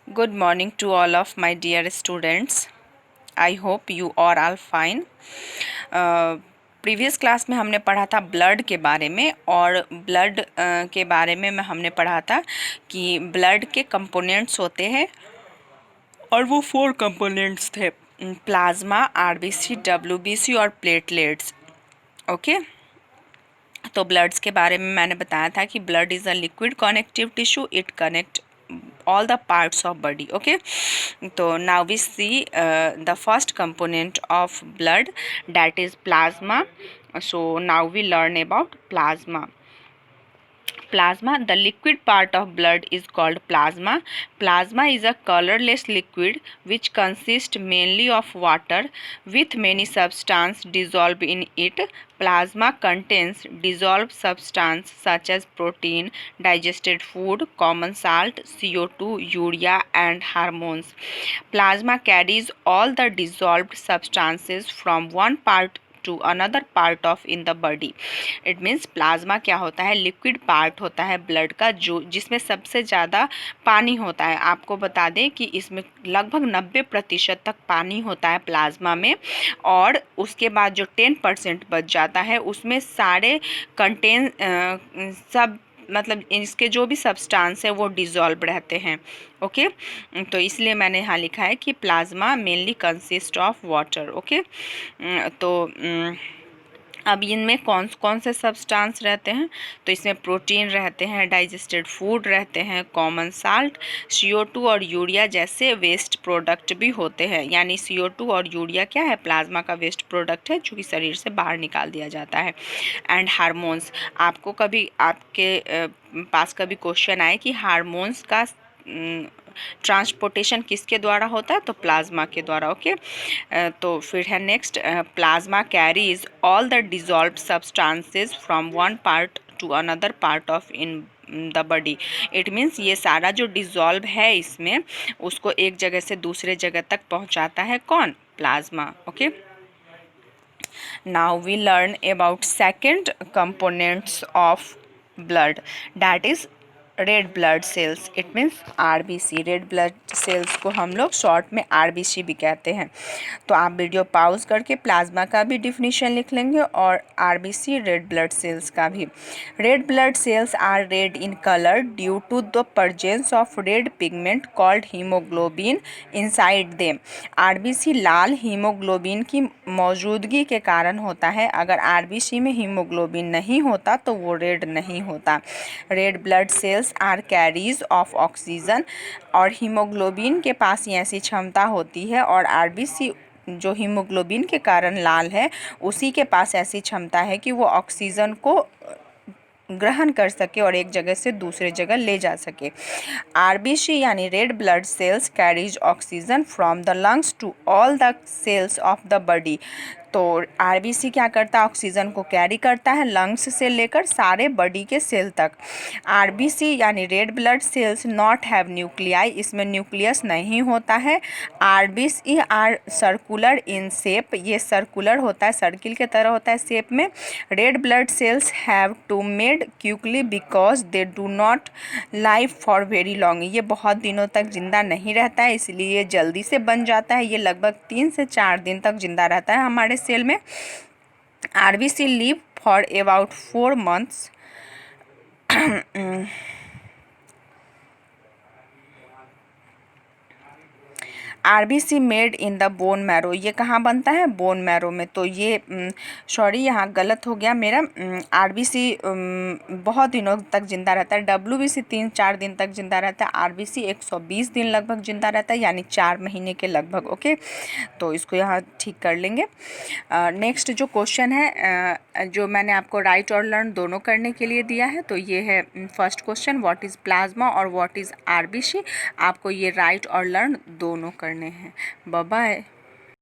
Good morning to all of my dear students. I hope you are all fine. Previous class में हमने पढ़ा था blood के बारे में, और ब्लड के बारे में हमने पढ़ा था कि ब्लड के कंपोनेंट्स होते हैं, और वो 4 कंपोनेंट्स थे: प्लाज्मा, आरबीसी, डब्ल्यूबीसी और प्लेटलेट्स। ओके, तो ब्लड्स के बारे में मैंने बताया था कि blood is a liquid connective tissue, it connect all the parts of body. Okay, so now we see the first component of blood, that is plasma. So now we learn about plasma. The liquid part of blood is called plasma. Plasma is a colorless liquid which consists mainly of water with many substances dissolved in it. Plasma contains dissolved substances such as protein, digested food, common salt, CO2, urea and hormones. Plasma carries all the dissolved substances from one part to another part of in the body. It means plasma क्या होता है? Liquid part होता है blood का, जो जिसमें सबसे ज़्यादा पानी होता है. आपको बता दें कि इसमें लगभग 90% तक पानी होता है प्लाज्मा में, और उसके बाद जो 10% बच जाता है उसमें सारे कंटेन सब मतलब इसके जो भी सब्सटेंस है वो डिज़ोल्व रहते हैं. ओके, तो इसलिए मैंने यहाँ लिखा है कि plasma mainly consist of water. Okay, तो अब इनमें कौन कौन से सब्सटेंस रहते हैं? तो इसमें प्रोटीन रहते हैं, डाइजेस्टेड फूड रहते हैं, कॉमन साल्ट, CO2 और यूरिया जैसे वेस्ट प्रोडक्ट भी होते हैं. यानी CO2 और यूरिया क्या है? प्लाज्मा का वेस्ट प्रोडक्ट है जो कि शरीर से बाहर निकाल दिया जाता है. And hormones. आपको कभी आपके पास कभी क्वेश्चन आए कि हार्मोन्स का ट्रांसपोर्टेशन किसके द्वारा होता है? तो प्लाज्मा के द्वारा. ओके, तो फिर है next, plasma carries all the dissolved substances from one part two another part of in the body. It means ये सारा जो डिजॉल्व है इसमें, उसको एक जगह से दूसरे जगह तक पहुंचाता है कौन? Plasma. Okay, now we learn about second components of blood, that is red blood sales. It means RBC. Red blood sales को हम लोग शॉर्ट में आरबीसी भी कहते हैं. तो आप वीडियो पॉज करके प्लाज्मा का भी डिफिनीशन लिख लेंगे और आरबीसी रेड ब्लड सेल्स का भी. Red blood cells are red in colour due to the presence of red pigment called haemoglobin inside them. RBC लाल हीमोग्लोबिन की मौजूदगी के कारण होता है. अगर आरबीसी में हीमोग्लोबिन नहीं होता तो वो रेड नहीं होता. Red blood cells are carries of oxygen. और हीमोग्लोबिन के पास ये ऐसी क्षमता होती है, और आरबीसी जो हीमोग्लोबिन के कारण लाल है उसी के पास ऐसी क्षमता है कि वो ऑक्सीजन को ग्रहण कर सके और एक जगह से दूसरे जगह ले जा सके. आरबीसी यानी red blood cells carries oxygen from the lungs to all the cells of the body. तो आरबीसी क्या करता है? ऑक्सीजन को कैरी करता है लंग्स से लेकर सारे बॉडी के सेल तक. आरबीसी यानी red blood cells not have nuclei. इसमें न्यूक्लियस नहीं होता है. RBC are circular in shape. ये सर्कुलर होता है, सर्किल के तरह होता है शेप में. Red blood cells have to made quickly because they do not live for very long. ये बहुत दिनों तक जिंदा नहीं रहता है, इसलिए ये जल्दी से बन जाता है. ये लगभग 3 से 4 दिन तक जिंदा रहता है हमारे सेल में. RBC live for about 4 months. RBC made in the bone marrow. ये कहाँ बनता है? बोन मैरो में. तो ये सॉरी यहाँ गलत हो गया मेरा. आरबीसी बहुत दिनों तक जिंदा रहता है. डब्ल्यूबीसी 3-4 दिन तक जिंदा रहता है. आरबीसी 120 दिन लगभग जिंदा रहता है, यानी 4 महीने के लगभग. ओके, तो इसको यहाँ ठीक कर लेंगे. नेक्स्ट जो क्वेश्चन है जो मैंने आपको राइट और लर्न दोनों करने के लिए दिया है, तो ये है first question, what is plasma और व्हाट इज़ आरबीसी. आपको ये राइट और लर्न दोनों करने हैं. Bye bye.